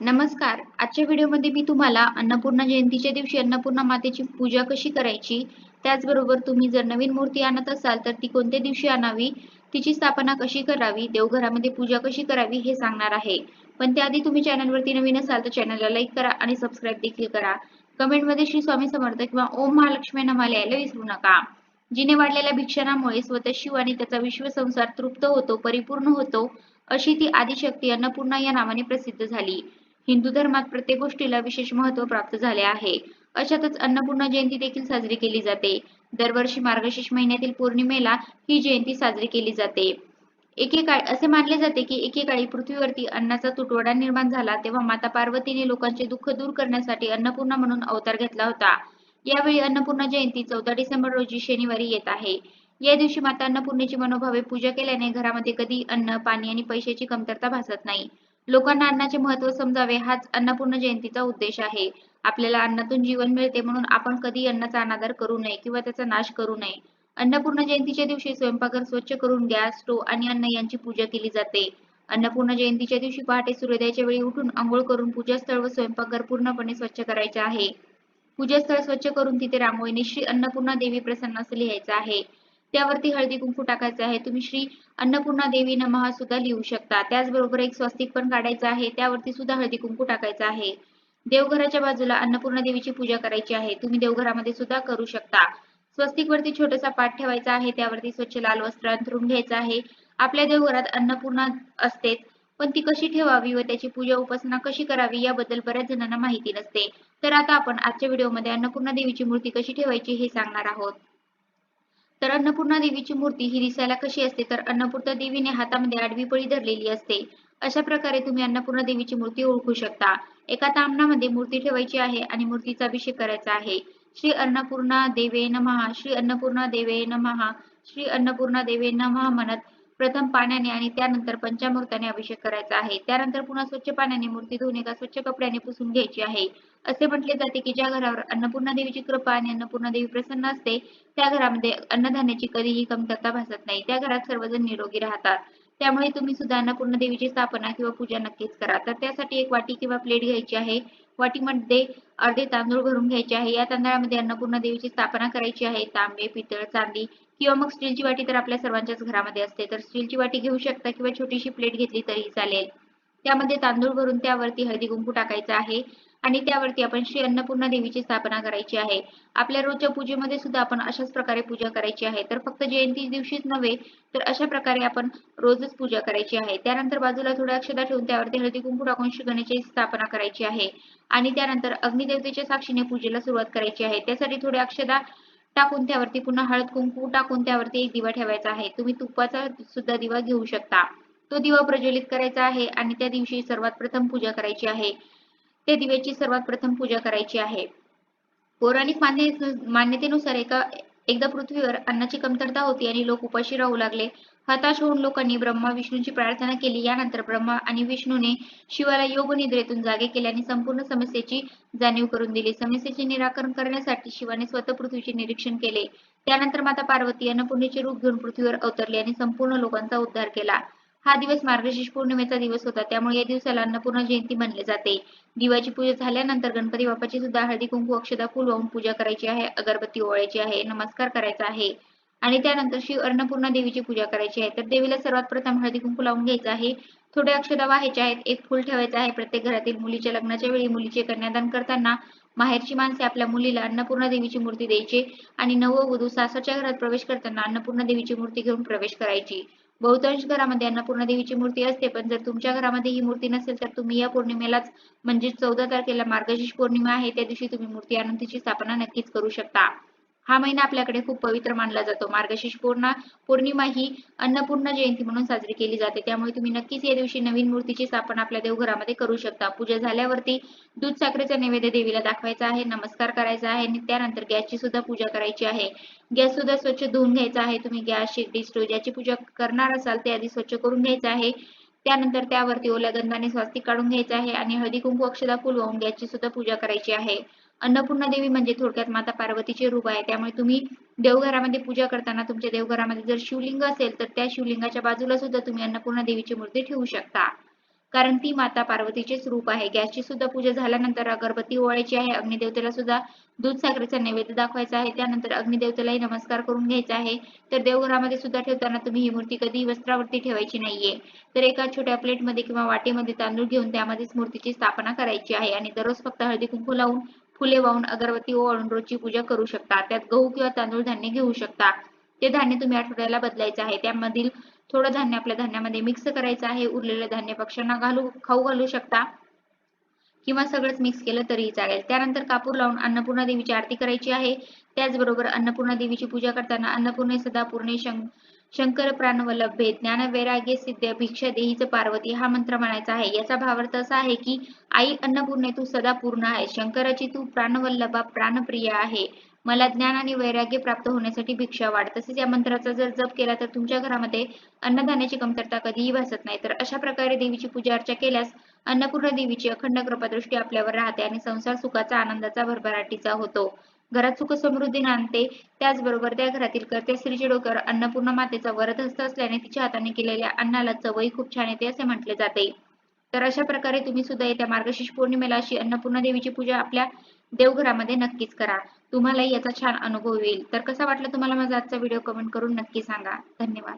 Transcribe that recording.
नमस्कार. आजच्या व्हिडिओमध्ये मी तुम्हाला अन्नपूर्णा जयंतीच्या दिवशी अन्नपूर्णा मातेची पूजा कशी करायची, त्याचबरोबर तुम्ही जर नवीन मूर्ती आणत असाल तर ती कोणत्या दिवशी आणावी, तिची स्थापना कशी करावी, देवघरामध्ये पूजा कशी करावी हे सांगणार आहे. पण त्याआधी तुम्ही चॅनलवरती नवीन असाल तर चॅनलला लाईक करा आणि सबस्क्राईब देखील करा. कमेंटमध्ये श्री स्वामी समर्थ किंवा ओम महालक्ष्मी नमः लिहायला विसरू नका. जिने वाढलेल्या भिक्षाणामुळे स्वतः शिव आणि त्याचा विश्वसंसार तृप्त होतो, परिपूर्ण होतो, अशी ती आदिशक्ती अन्नपूर्णा या नावाने प्रसिद्ध झाली. हिंदू धर्मात प्रत्येक गोष्टीला विशेष महत्त्व प्राप्त झाले आहे. अशातच अन्नपूर्णा जयंती देखील साजरी केली जाते. दरवर्षी मार्गशीर्ष महिन्यातील पौर्णिमेला ही जयंती साजरी केली जाते. एकेकाळी असे मानले जाते की एकेकाळी पृथ्वीवरती अन्नाचा तुटवडा निर्माण झाला तेव्हा माता पार्वतीने लोकांचे दुःख दूर करण्यासाठी अन्नपूर्णा म्हणून अवतार घेतला होता. यावेळी अन्नपूर्णा जयंती 14 डिसेंबर रोजी शनिवारी येत आहे. या दिवशी माता अन्नपूर्णेची मनोभावे पूजा केल्याने घरामध्ये कधी अन्न, पाणी आणि पैशाची कमतरता भासत नाही. लोकांना अन्नाचे महत्त्व समजावे हाच अन्नपूर्णा जयंतीचा उद्देश आहे. आपल्याला अन्नातून जीवन मिळते म्हणून आपण कधी अन्नाचा अनादर करू नये किंवा त्याचा नाश करू नये. अन्नपूर्णा जयंतीच्या दिवशी स्वयंपाकघर स्वच्छ करून गॅस, स्टोव्ह आणि अन्न यांची पूजा केली जाते. अन्नपूर्णा जयंतीच्या दिवशी पहाटे सूर्योदयाच्या वेळी उठून अंघोळ करून पूजास्थळ व स्वयंपाकघर पूर्णपणे स्वच्छ करायचे आहे. पूजास्थळ स्वच्छ करून तिथे रांगोळीने श्री अन्नपूर्णा देवी प्रसन्न असं लिहायचं आहे. त्यावरती हळदी कुंकू टाकायचं आहे. तुम्ही श्री अन्नपूर्णा देवी नमः सुद्धा लिहू शकता. त्याचबरोबर एक स्वस्तिक पण काढायचं आहे. त्यावरती सुद्धा हळदी कुंकू टाकायचं आहे. देवघराच्या बाजूला अन्नपूर्णा देवीची पूजा करायची आहे. तुम्ही देवघरामध्ये सुद्धा करू शकता. स्वस्तिक वरती छोटासा पाट ठेवायचा आहे. त्यावरती स्वच्छ लाल वस्त्र अंथरून घ्यायचं आहे. आपल्या देवघरात अन्नपूर्णा असतेच, पण ती कशी ठेवावी व त्याची पूजा उपासना कशी करावी याबद्दल बऱ्याच जणांना माहिती नसते. तर आता आपण आजच्या व्हिडिओमध्ये अन्नपूर्णा देवीची मूर्ती कशी ठेवायची हे सांगणार आहोत. तर अन्नपूर्णा देवीची मूर्ती ही दिसायला कशी असते तर अन्नपूर्णा देवीने हातामध्ये आडवी पळी धरलेली असते. अशा प्रकारे तुम्ही अन्नपूर्णा देवीची मूर्ती ओळखू शकता. एका ताम्हणामध्ये मूर्ती ठेवायची आहे आणि मूर्तीचा अभिषेक करायचा आहे. श्री अन्नपूर्णा देवे नमः, श्री अन्नपूर्णा देवे नमः, श्री अन्नपूर्णा देवे नमः म्हणत प्रथम पाण्याने आणि त्यानंतर पंचामृताने अभिषेक करायचा आहे. त्यानंतर पुन्हा स्वच्छ पाण्याने मूर्ती धुवून एका स्वच्छ कपड्याने पुसून घ्यायची आहे. असे म्हटले जाते की ज्या घरावर अन्नपूर्णा देवीची कृपा आणि अन्नपूर्णा देवी प्रसन्न असते त्या घरामध्ये अन्नधान्याची कधीही कमतरता भासत नाही. त्या घरात सर्वजण निरोगी राहतात. त्यामुळे तुम्ही सुद्धा अन्नपूर्णा देवीची स्थापना किंवा पूजा नक्कीच करा. तर त्यासाठी एक वाटी किंवा प्लेट घ्यायची आहे. वाटीमध्ये अर्धे तांदूळ भरून घ्यायचे आहे. या तांदळामध्ये अन्नपूर्णा देवीची स्थापना करायची आहे. तांबे, पितळ, चांदी किंवा मग स्टीलची वाटी तर आपल्या सर्वांच्याच घरामध्ये असते. तर स्टीलची वाटी घेऊ शकता किंवा छोटीशी प्लेट घेतली तरी चालेल. त्यामध्ये तांदूळ भरून त्यावरती हळदी कुंकू टाकायचं आहे आणि त्यावरती आपण श्री अन्नपूर्णा देवीची स्थापना करायची आहे. आपल्या रोजच्या पूजेमध्ये सुद्धा आपण अशाच प्रकारे पूजा करायची आहे. तर फक्त जयंती दिवशीच नव्हे तर अशा प्रकारे आपण रोजच पूजा करायची आहे. त्यानंतर बाजूला थोड्या अक्षता ठेवून त्यावरती हळदी कुंकू टाकून श्री गणेशाची स्थापना करायची आहे आणि त्यानंतर अग्निदेवतेच्या साक्षीने पूजेला सुरुवात करायची आहे. त्यासाठी थोड्या अक्षता टाकून त्यावरती पुन्हा हळद कुंकू टाकून त्यावरती एक दिवा ठेवायचा आहे. तुम्ही तुपाचा सुद्धा दिवा घेऊ शकता. तो दिवा प्रज्वलित करायचा आहे आणि त्या दिवशी सर्वात प्रथम पूजा करायची आहे. त्या दिव्याची सर्वात प्रथम पूजा करायची आहे. पौराणिक मान्यतेनुसार एकदा पृथ्वीवर अन्नाची कमतरता होती आणि लोक उपाशी राहू लागले. हताश होऊन लोकांनी ब्रह्मा विष्णूंची प्रार्थना केली. यानंतर ब्रह्मा आणि विष्णूने शिवाला योग निद्रेतून जागे केले आणि संपूर्ण समस्येची जाणीव करून दिली. समस्येचे निराकरण करण्यासाठी शिवाने स्वतः पृथ्वीचे निरीक्षण केले. त्यानंतर माता पार्वती अन्नपूर्णेचे रूप घेऊन पृथ्वीवर अवतरली आणि संपूर्ण लोकांचा उद्धार केला. हा दिवस मार्गशीर्ष पौर्णिमेचा दिवस होता. त्यामुळे या दिवसाला अन्नपूर्णा जयंती म्हणले जाते. दिवाची पूजा झाल्यानंतर गणपती बाप्पाची सुद्धा हळदी कुंकू अक्षता फूल वाहून पूजा करायची आहे. अगरबत्ती ओवाळायची आहे. नमस्कार करायचा आहे आणि त्यानंतर श्री अन्नपूर्णा देवीची पूजा करायची आहे. तर देवीला सर्वात प्रथम हळदी कुंकू लावून घ्यायचं आहे. थोड्या अक्षता वाहायच्या आहेत. एक फूल ठेवायचं आहे. प्रत्येक घरातील मुलीच्या लग्नाच्या वेळी मुलीचे कन्यादान करताना माहेरची माणसे आपल्या मुलीला अन्नपूर्णा देवीची मूर्ती द्यायची आणि नववधू सासरच्या घरात प्रवेश करताना अन्नपूर्णा देवीची मूर्ती घेऊन प्रवेश करायची. बहुतांश घरामध्ये अन्नपूर्णा देवीची मूर्ती असते, पण जर तुमच्या घरामध्ये ही मूर्ती नसेल तर तुम्ही या पौर्णिमेलाच म्हणजे 14 तारखेला मार्गशीर्ष पौर्णिमा आहे त्या दिवशी तुम्ही मूर्ती आणून तिची स्थापना नक्कीच करू शकता. हा महिना आपल्याकडे खूप पवित्र मानला जातो. मार्गशीर्ष पौर्णिमा ही अन्नपूर्णा जयंती म्हणून साजरी केली जाते. त्यामुळे तुम्ही नक्कीच या दिवशी नवीन मूर्तीची स्थापना आपल्या देवघरामध्ये करू शकता. पूजा झाल्यावरती दूध साखरेचा नैवेद्य देवीला दाखवायचा आहे. नमस्कार करायचा आहे आणि त्यानंतर गॅसची सुद्धा पूजा करायची आहे. गॅस सुद्धा स्वच्छ धुवून घ्यायचा आहे. तुम्ही गॅस, शेगडी, स्टोव्ह ज्याची पूजा करणार असाल ते आधी स्वच्छ करून घ्यायचं आहे. त्यानंतर त्यावरती ओल्या गंधाने स्वस्तिक काढून घ्यायचं आहे आणि हळदी कुंकू अक्षता फूल वाहून गॅसची सुद्धा पूजा करायची आहे. अन्नपूर्णा देवी म्हणजे थोडक्यात माता पार्वतीचे रूप आहे. त्यामुळे तुम्ही देवघरामध्ये पूजा करताना तुमच्या देवघरामध्ये जर शिवलिंग असेल तर त्या शिवलिंगाच्या बाजूला सुद्धा तुम्ही अन्नपूर्णा देवीची मूर्ती ठेवू शकता. कारण ती माता पार्वतीचेच रूप आहे. गॅसची सुद्धा पूजा झाल्यानंतर अगरबत्ती ओवाळायची आहे. अग्निदेवतेला सुद्धा दूध साखरेचा नैवेद्य दाखवायचा आहे. त्यानंतर अग्निदेवतेलाही नमस्कार करून घ्यायचा आहे. तर देवघरामध्ये सुद्धा ठेवताना तुम्ही ही मूर्ती कधीही वस्त्रावरती ठेवायची नाहीये. तर एका छोट्या प्लेटमध्ये किंवा वाटीमध्ये तांदूळ घेऊन त्यामध्येच मूर्तीची स्थापना करायची आहे आणि दररोज फक्त हळदी कुंकू लावून, फुले वाहून, अगरबत्ती ओवाळून रोजची पूजा करू शकता. त्यात गहू किंवा तांदूळ धान्य घेऊ शकता. ते धान्य तुम्ही आठवड्याला बदलायचं आहे. त्यामधील थोडं धान्य आपल्या धान्यामध्ये मिक्स करायचं आहे. उरलेलं धान्य पक्ष्यांना खाऊ घालू शकता किंवा सगळंच मिक्स केलं तरीही चालेल. त्यानंतर कापूर लावून अन्नपूर्णा देवीची आरती करायची आहे. त्याचबरोबर अन्नपूर्णा देवीची पूजा करताना अन्नपूर्णे सदा पूर्णे शंकर प्राणवल्लभे ज्ञान वैराग्य सिद्ध भिक्षा देहीच पार्वती हा मंत्र म्हणायचा आहे. याचा भावार्थ असा आहे की आई अन्नपूर्णे तू सदा पूर्ण आहे. शंकराची तू प्राणवल्लभा प्राणप्रिय आहे. मला ज्ञान आणि वैराग्य प्राप्त होण्यासाठी भिक्षा वाढ. तसेच या मंत्राचा जर जप केला तर तुमच्या घरामध्ये अन्नधान्याची कमतरता कधीही भासत नाही. तर अशा प्रकारे देवीची पूजा अर्चा केल्यास अन्नपूर्णा देवीची अखंड कृपादृष्टी आपल्यावर राहते आणि संसार सुखाचा आनंदाचा भरभराटीचा होतो. घरात सुख समृद्धी नांदते. त्याचबरोबर त्या घरातील कर्त्या स्त्रीच्या डोक्यावर अन्नपूर्णा मातेचा वरदहस्त असल्याने तिच्या हाताने केलेल्या अन्नाला चवही खूप छान येते असे म्हटले जाते. तर अशा प्रकारे तुम्ही सुद्धा येत्या मार्गशीर्ष पौर्णिमेला अशी अन्नपूर्णा देवीची पूजा आपल्या देवघरामध्ये नक्कीच करा. तुम्हालाही याचा छान अनुभव येईल. तर कसा वाटला तुम्हाला माझा आजचा व्हिडिओ कमेंट करून नक्की सांगा. धन्यवाद.